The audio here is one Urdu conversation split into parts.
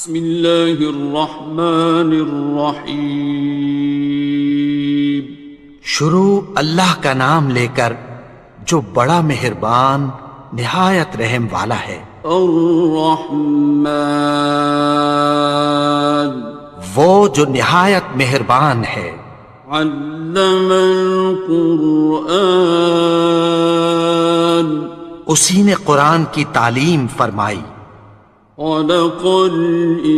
بسم اللہ الرحمن الرحیم۔ شروع اللہ کا نام لے کر جو بڑا مہربان نہایت رحم والا ہے۔ الرحمن، وہ جو نہایت مہربان ہے۔ علم القرآن، اسی نے قرآن کی تعلیم فرمائی۔ خلق الانسان،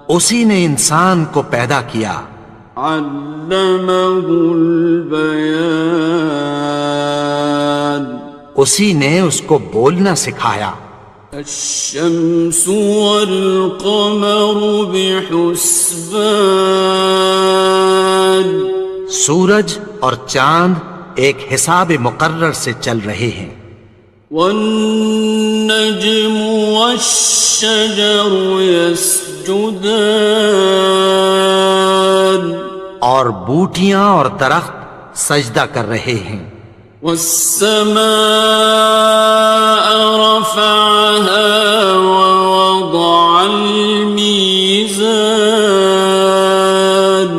اسی نے انسان کو پیدا کیا۔ علمہ البیان، اسی نے اس کو بولنا سکھایا۔ الشمس والقمر بحسبان، سورج اور چاند ایک حساب مقرر سے چل رہے ہیں۔ والنجم والشجر يسجدان، اور بوٹیاں اور درخت سجدہ کر رہے ہیں۔ والسماء رفعها ووضع الميزان،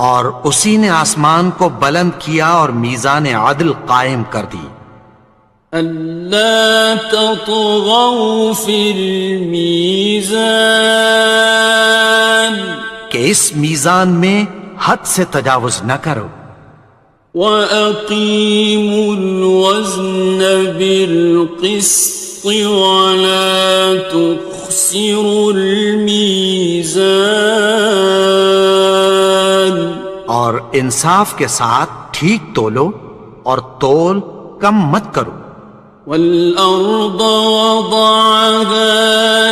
اور اسی نے آسمان کو بلند کیا اور میزان عدل قائم کر دی۔ ألا تطغوا في الميزان، کہ اس میزان میں حد سے تجاوز نہ کرو۔ وَأَقِيمُوا الْوَزْنَ بِالْقِسْطِ وَلَا تُخْسِرُوا الْمِيزَانَ، اور انصاف کے ساتھ ٹھیک تولو اور تول کم مت کرو۔ وَالْأَرْضَ وَضَعَهَا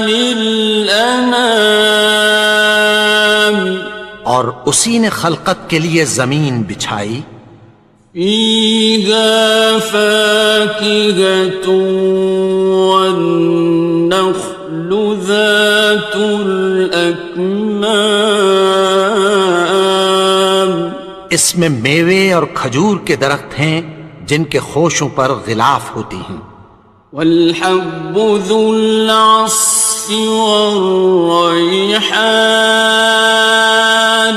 لِلْأَنَامِ، اور اسی نے خلقت کے لیے زمین بچھائی۔ فِيهَا فَاكِهَةٌ وَالنَّخْلُ ذَاتُ الْأَكْمَامِ، اس میں میوے اور کھجور کے درخت ہیں جن کے خوشوں پر غلاف ہوتی ہیں۔ وَالْحَبُّ ذُو الْعَصْفِ وَالرَّيْحَانِ،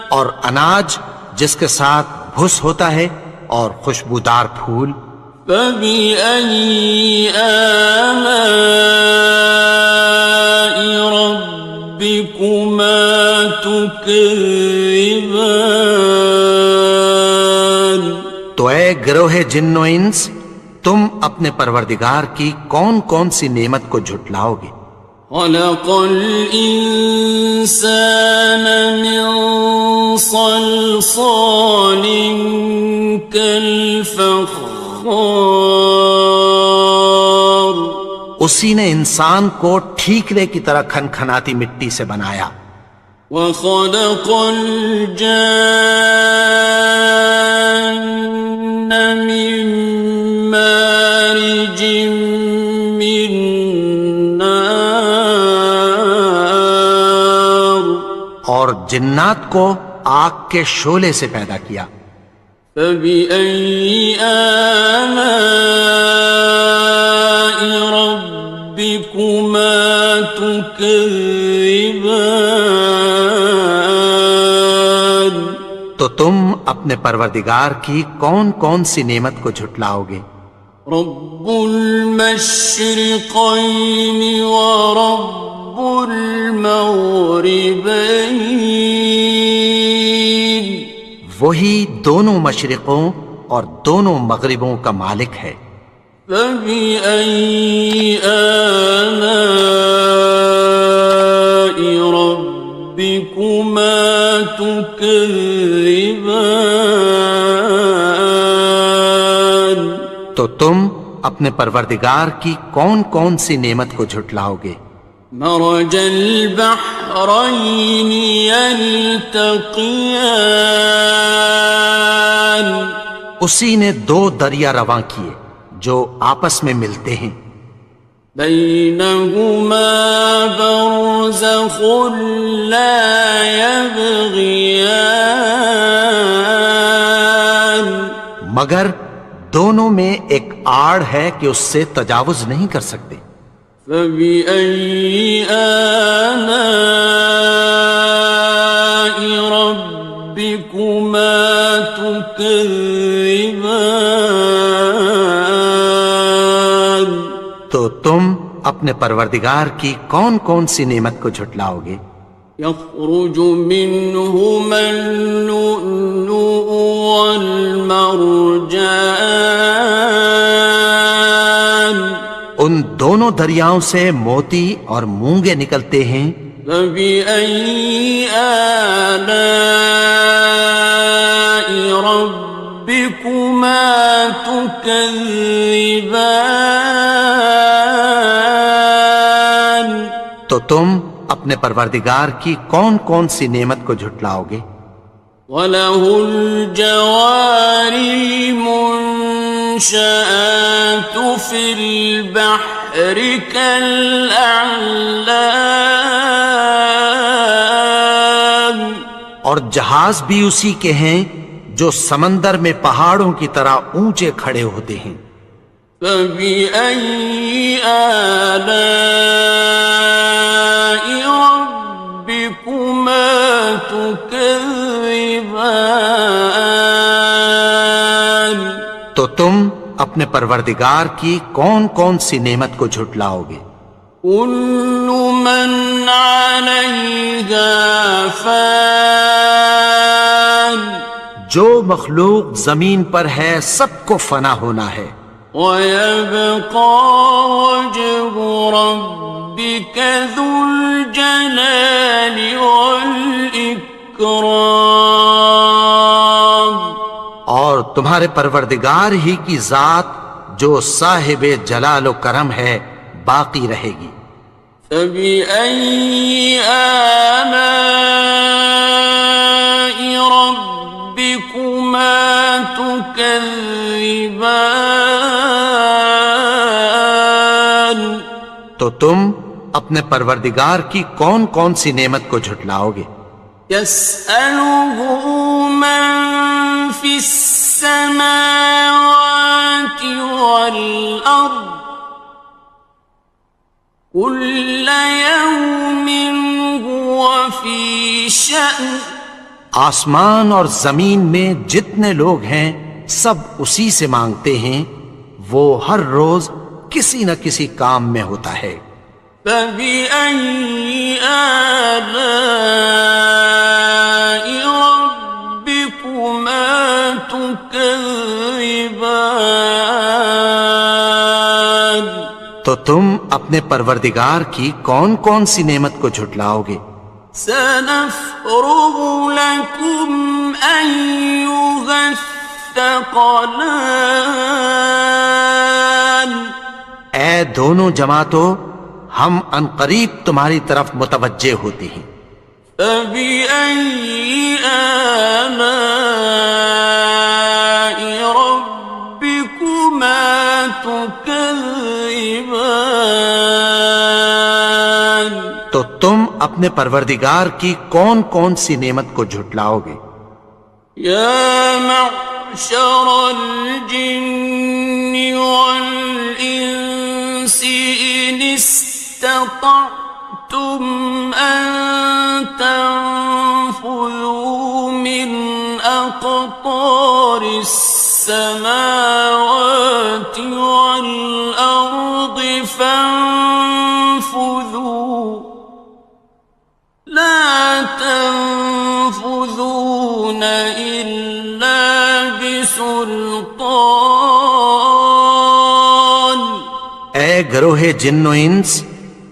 اور اناج جس کے ساتھ بھس ہوتا ہے اور خوشبودار پھول۔ فَبِأَيِّ آلَاءِ رَبِّكُمَا تُكَذِّبَانِ، تو اے گروہ جن و انس، تم اپنے پروردگار کی کون کون سی نعمت کو جھٹلاؤ گے؟ خَلَقَ الْإِنسَانَ مِنْ صَلْصَالٍ كَالْفَخَّارِ، اسی نے انسان کو ٹھیکرے کی طرح کھنکھناتی مٹی سے بنایا۔ وَخَلَقَ الْجَانَّ مِن مَّارِجٍ مِّن نَّارٍ، اور جنات کو آگ کے شعلے سے پیدا کیا۔ فَبِأَيِّ آلَاءِ رَبِّكُمَا تُكَذِّبَانِ، تو تم اپنے پروردگار کی کون کون سی نعمت کو جھٹلاؤ گے؟ رب المشرقین ورب المغربین، وہی دونوں مشرقوں اور دونوں مغربوں کا مالک ہے۔ فَبِأَيِّ آلَاءِ رَبِّكُمَا تُكَذِّبَانِ، تو تم اپنے پروردگار کی کون کون سی نعمت کو جھٹلاؤ گے؟ مرج البحرین یلتقیان، اسی نے دو دریا رواں کیے جو آپس میں ملتے ہیں۔ بینہما برزخ لا یبغیان، مگر دونوں میں ایک آڑ ہے کہ اس سے تجاوز نہیں کر سکتے۔ فبأي آلاء ربكما تكذبان؟ تو تم اپنے پروردگار کی کون کون سی نعمت کو جھٹلاؤ گے؟ يخرج منهما اللؤلؤ والمرجان ان دونوں دریاؤں سے موتی اور مونگے نکلتے ہیں۔ فبأي آلاء ربكما تكذبان؟ تو تم اپنے پروردگار کی کون کون سی نعمت کو جھٹلاؤ گے؟ وَلَهُ الْجَوَارِ الْمُنشَآتُ فِي الْبَحْرِ كَالْأَعْلَامِ، اور جہاز بھی اسی کے ہیں جو سمندر میں پہاڑوں کی طرح اونچے کھڑے ہوتے ہیں۔ فَبِأَيِّ آلَاءِ رَبِّكُمَا تُكَذِّبَانِ؟ تو تم اپنے پروردگار کی کون کون سی نعمت کو جھٹلاؤ گے؟ كُلُّ مَنْ عَلَيْهَا فَانٍ، جو مخلوق زمین پر ہے سب کو فنا ہونا ہے۔ وَيَبْقَى وَجْهُ رَبِّكَ ذُو الْجَلَالِ وَالْإِكْرَامِ، اور تمہارے پروردگار ہی کی ذات جو صاحب جلال و کرم ہے باقی رہے گی۔ فَبِأَيِّ آلَاءِ رَبِّكُمَا تُكَذِّبَانِ؟ تو تم اپنے پروردگار کی کون کون سی نعمت کو جھٹلاؤ گے؟ يَسْأَلُهُ مَن فِي السَّمَاوَاتِ وَالْأَرْضِ كُلَّ يَوْمٍ هُوَ فِي شَأْنٍ، آسمان اور زمین میں جتنے لوگ ہیں سب اسی سے مانگتے ہیں، وہ ہر روز کسی نہ کسی کام میں ہوتا ہے۔ فَبِأَيِّ آلَاءِ رَبِّكُمَا تُكَذِّبَانِ؟ تو تم اپنے پروردگار کی کون کون سی نعمت کو جھٹلاؤ گے؟ سَنَفْرُغُ لَكُمْ أَيُّهَ الثَّقَلَانِ، اے دونوں جماعتوں، ہم عنقریب تمہاری طرف متوجہ ہوتے ہیں۔ فَبِأَيِّ آلَاءِ رَبِّكُمَا تُكَذِّبَانِ؟ تو تم اپنے پروردگار کی کون کون سی نعمت کو جھٹلاؤ گے؟ يَا مَعْشَرَ الْجِنِّ وَالْإِنسِ إِنِ اسْتَطَعْتُمْ أَن تَنفُذُوا مِنْ أَقْطَارِ السَّمَاوَاتِ وَالْأَرْضِ فَانفُذُوا لَا تَنفُذُونَ إِلَّا بِسُلْطَانٍ۔ اے گروہ جن و انس،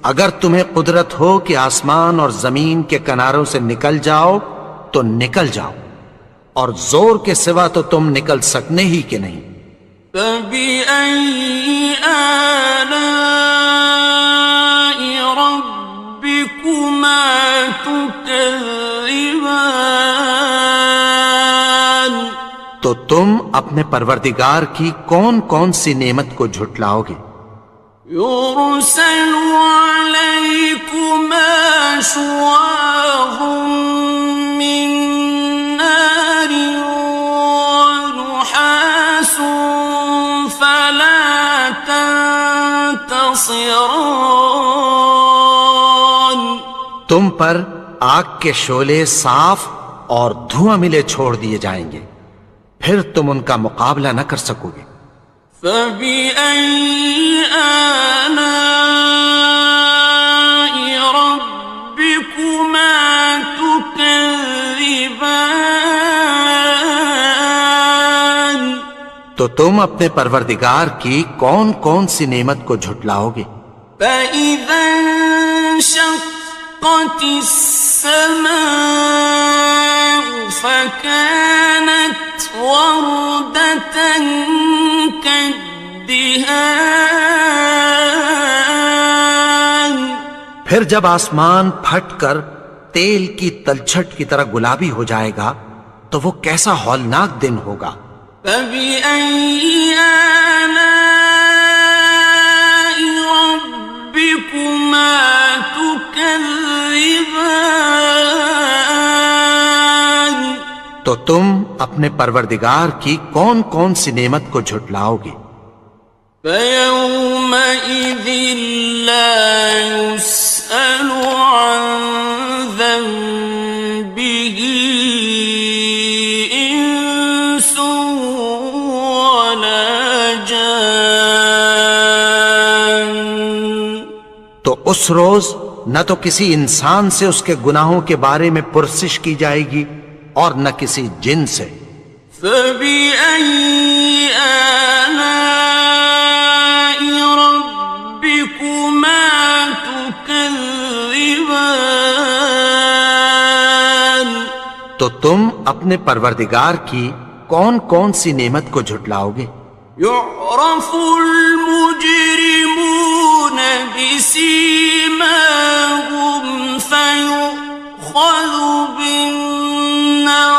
اگر تمہیں قدرت ہو کہ آسمان اور زمین کے کناروں سے نکل جاؤ تو نکل جاؤ، اور زور کے سوا تو تم نکل سکنے ہی کہ نہیں۔ فَبِأَيِّ آلَاءِ رَبِّكُمَا تُكَذِّبَانِ؟ تو تم اپنے پروردگار کی کون کون سی نعمت کو جھٹلاؤ گے؟ يُرْسَلُ عَلَيْكُمَا شُوَاظٌ مِّن نَّارٍ وَنُحَاسٌ تنتصران تم پر آگ کے شعلے صاف اور دھواں ملے چھوڑ دیے جائیں گے، پھر تم ان کا مقابلہ نہ کر سکو گے۔ فَبِأَيِّ آلَاءِ رَبِّكُمَا تُكَذِّبَانِ تو تم اپنے پروردگار کی کون کون سی نعمت کو جھٹلاؤ گے؟ فَإِذَا انشَقَّتِ السَّمَاءُ فَكَانَتْ وَرْدَةً كَالدِّهَانِ پھر جب آسمان پھٹ کر تیل کی تلچھٹ کی طرح گلابی ہو جائے گا تو وہ کیسا ہولناک دن ہوگا۔ فَبِأَيِّ آلَاءِ رَبِّكُمَا تُكَذِّبَانِ تو تم اپنے پروردگار کی کون کون سی نعمت کو جھٹلاؤ گے؟ فَيَوْمَئِذٍ لَا يُسْأَلُ عَنْ ذَنبِهِ إِنسٌ وَلَا جَانٌ تو اس روز نہ تو کسی انسان سے اس کے گناہوں کے بارے میں پرسش کی جائے گی اور نہ کسی جن سے۔ فَبِأَيِّ آلَاءِ رَبِّكُمَا تُكَذِّبَانِ تو تم اپنے پروردگار کی کون کون سی نعمت کو جھٹلاؤ گے؟ يُعْرَفُ الْمُجْرِمُونَ بِسِيمَاهُمْ فَيُؤْخَذُ بِالنَّوَاصِي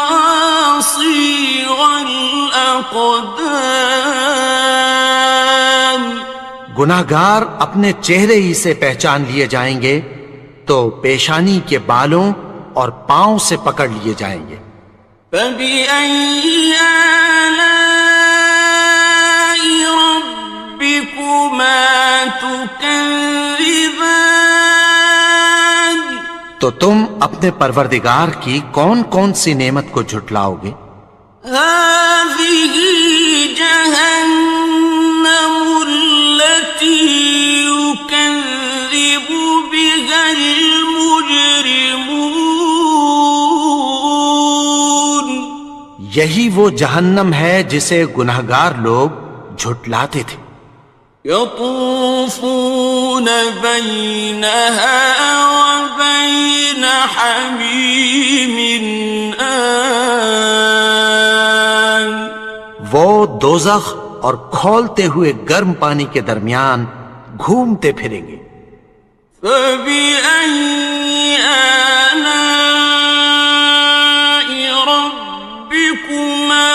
وَالْأَقْدَامِ گناہگار اپنے چہرے ہی سے پہچان لیے جائیں گے تو پیشانی کے بالوں اور پاؤں سے پکڑ لیے جائیں گے۔ فَبِأَيِّ آلَاءِ رَبِّكُمَا تُكَذِّبَانِ تو تم اپنے پروردگار کی کون کون سی نعمت کو جھٹلاؤ گے؟ هَٰذِهِ جَهَنَّمُ الَّتِي يُكَذِّبُ بِهَا الْمُجْرِمُونَ یہی وہ جہنم ہے جسے گناہگار لوگ جھٹلاتے تھے۔ يَطُوفُونَ بَيْنَهَا وَبَيْنَ حَمِيمٍ آنٍ وہ دوزخ اور کھولتے ہوئے گرم پانی کے درمیان گھومتے پھریں گے۔ فَبِأَيِّ آلَاءِ رَبِّكُمَا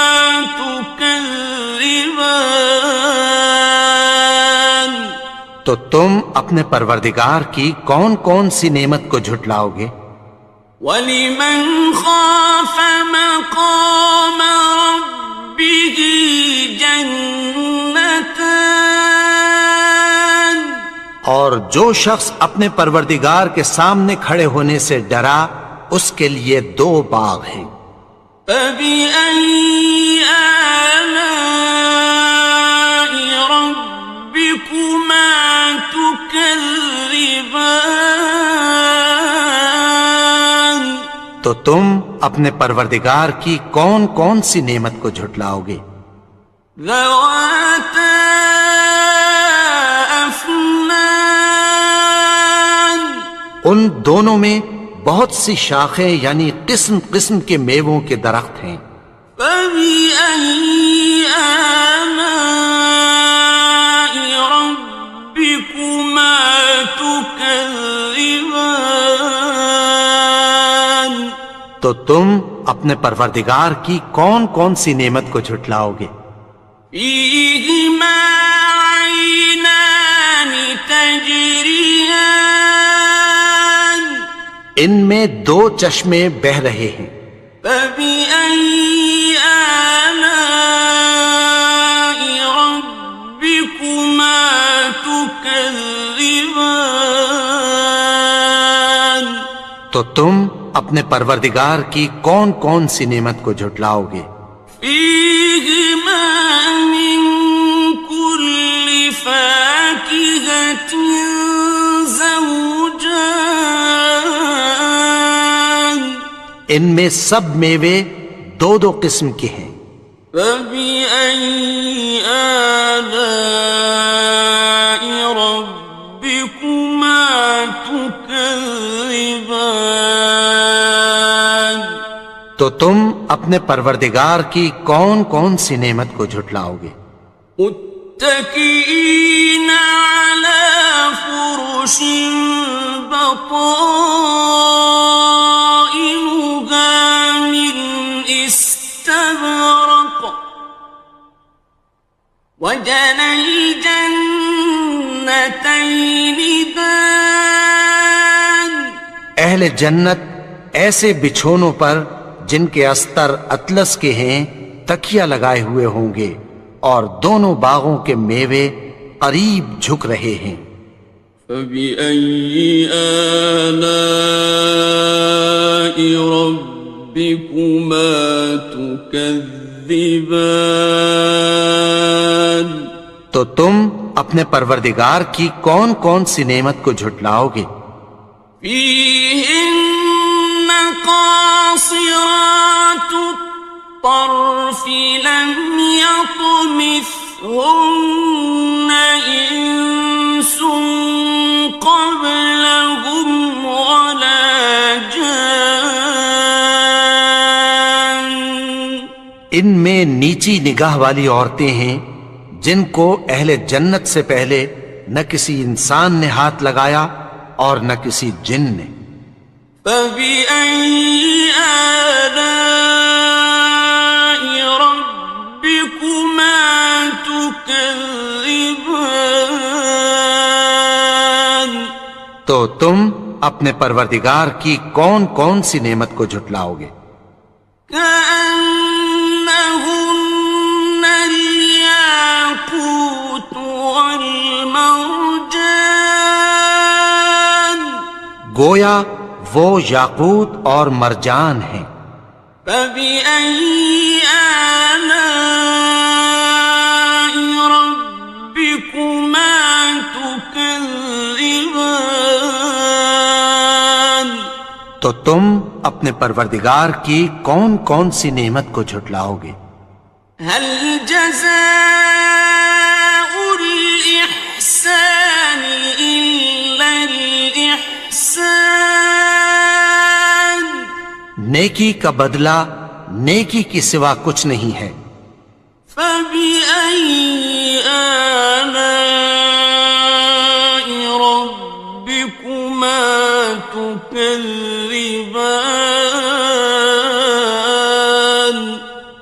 تُكَذِّبَانِ تو تم اپنے پروردگار کی کون کون سی نعمت کو جھٹلاؤ گے؟ وَلِمَنْ خَافَ مَقَامَ رَبِّهِ جَنَّتَانِ اور جو شخص اپنے پروردگار کے سامنے کھڑے ہونے سے ڈرا اس کے لیے دو باغ ہیں۔ فَبِأَيِّ آلَاءِ رَبِّكُمَا تُكَذِّبَانِ تو تم اپنے پروردگار کی کون کون سی نعمت کو جھٹلاؤ گے؟ ذَوَاتَا أَفْنَانٍ ان دونوں میں بہت سی شاخیں یعنی قسم قسم کے میووں کے درخت ہیں۔ فَبِأَيِّ آلَاءِ رَبِّكُمَا تُكَذِّبَانِ تو تم اپنے پروردگار کی کون کون سی نعمت کو جھٹلاؤ گے؟ فِيهِمَا عَيْنَانِ تَجْرِيَانِ ان میں دو چشمے بہہ رہے ہیں۔ فَبِأَيِّ آلَاءِ رَبِّكُمَا تُكَذِّبَانِ تكذبان تو تم اپنے پروردگار کی کون کون سی نعمت کو جھٹلاؤ گے؟ فيهما من كل فاكهة زوجان ان میں سب میوے دو دو قسم کے ہیں۔ فبأي آلاء ربكما تكذبان تو تم اپنے پروردگار کی کون کون سی نعمت کو جھٹلاؤ گے؟ متكئين على فرش بطائنها من استبرق وجنى الجنتين دان اہل جنت ایسے بچھونوں پر جن کے استر اطلس کے ہیں تکیہ لگائے ہوئے ہوں گے، اور دونوں باغوں کے میوے قریب جھک رہے ہیں۔ فبأي آلاء ربكما تكذبان تو تم اپنے پروردگار کی کون کون سی نعمت کو جھٹلاؤ گے؟ فيهن قاصرات الطرف لم يطمثهن إنس قبلهم ولا جان ان میں نیچی نگاہ والی عورتیں ہیں جن کو اہل جنت سے پہلے نہ کسی انسان نے ہاتھ لگایا اور نہ کسی جن نے۔ فبأي آلاء ربكما تكذبان تو تم اپنے پروردگار کی کون کون سی نعمت کو جھٹلاؤ گے؟ كأنهن الياقوت والمرجان گویا وہ یاقوت اور مرجان ہیں۔ فبأي آلاء ربكما تكذبان تو تم اپنے پروردگار کی کون کون سی نعمت کو جھٹلاؤ گے؟ هل جزاء الإحسان إلا الإحسان نیکی کا بدلہ نیکی کی سوا کچھ نہیں ہے۔ فبأي آلاء ربكما تكذبان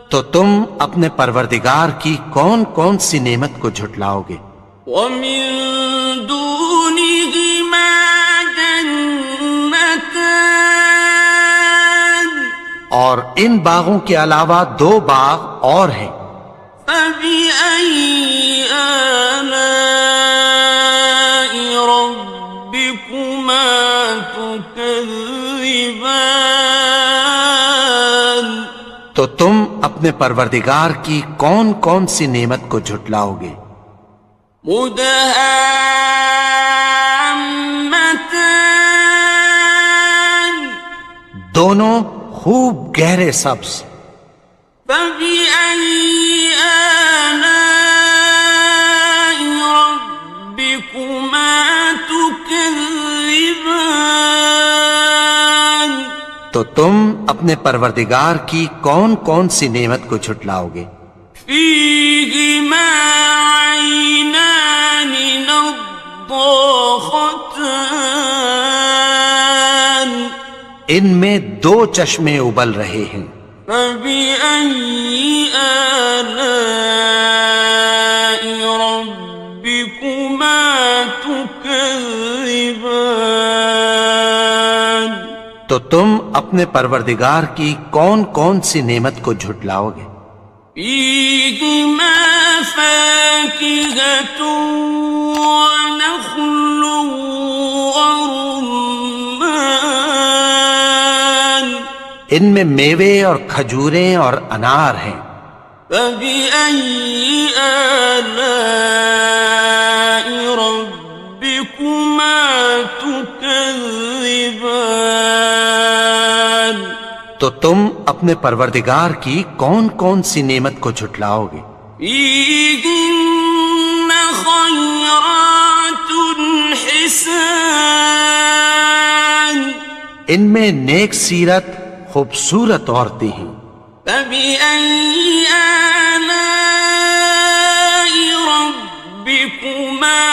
تو تم اپنے پروردگار کی کون کون سی نعمت کو جھٹلاؤ گے؟ ومن دونهما جنتان اور ان باغوں کے علاوہ دو باغ اور ہیں۔ فبأي آلاء ربكما تكذبان تو تم اپنے پروردگار کی کون کون سی نعمت کو جھٹلاؤ گے؟ مدهامتان دونوں خوب گہرے سبز۔ فبأي آلاء ربكما تكذبان تو تم اپنے پروردگار کی کون کون سی نعمت کو جھٹلاؤ گے؟ فيهما عينان نضاختان ان میں دو چشمے ابل رہے ہیں۔ فبأي آلاء ربكما تكذبان تو تم اپنے پروردگار کی کون کون سی نعمت کو جھٹلاؤ گے؟ فيهما فاكهة ونخل ورمان ان میں میوے اور کھجوریں اور انار ہیں. فبأي آلاء ربكما تكذبان تو تم اپنے پروردگار کی کون کون سی نعمت کو جھٹلاؤ گے؟ فيهن خيرات حسان ان میں نیک سیرت خوبصورت عورتیں ہیں. فبأي آلاء ربكما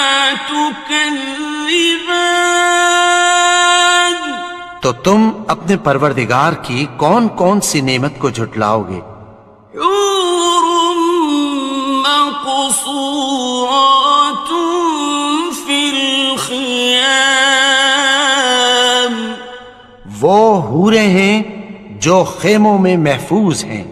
تكذبان تو تم اپنے پروردگار کی کون کون سی نعمت کو جھٹلاؤ گے؟ حور مقصورات في الخيام وہ حوریں ہیں جو خیموں میں محفوظ ہیں.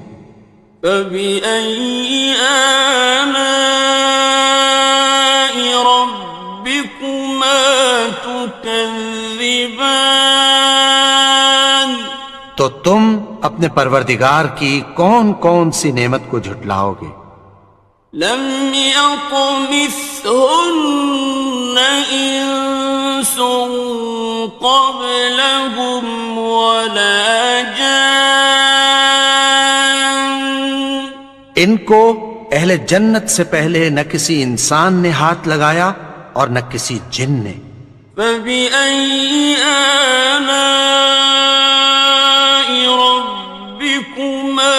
فبأي آلاء ربكما تكذبان تو تم اپنے پروردگار کی کون کون سی نعمت کو جھٹلاؤ گے؟ لم يطمثهن إنس قبلهم ولا جان ان کو اہل جنت سے پہلے نہ کسی انسان نے ہاتھ لگایا اور نہ کسی جن نے. فبأي آلاء ربكما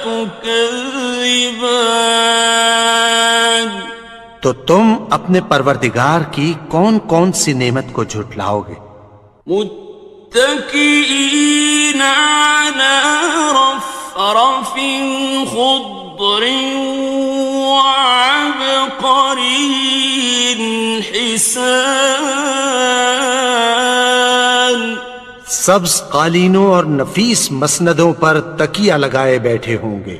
تكذبان تو تم اپنے پروردگار کی کون کون سی نعمت کو جھٹلاؤ گے؟ متكئين على رفرف خضر وعبقري حسان سبز قالینوں اور نفیس مسندوں پر تکیہ لگائے بیٹھے ہوں گے.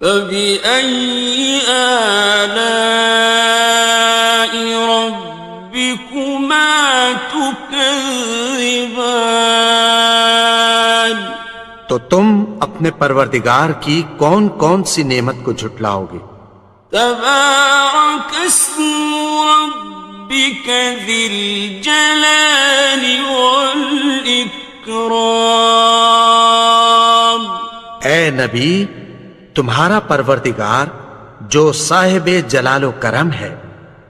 فبأي آلاء ربكما تكذبان تو تم اپنے پروردگار کی کون کون سی نعمت کو جھٹلاؤ گے؟ تبارك اسم ربك ذي الجلال والإكرام اے نبی، تمہارا پروردگار جو صاحب جلال و کرم ہے،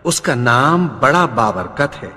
اس کا نام بڑا بابرکت ہے.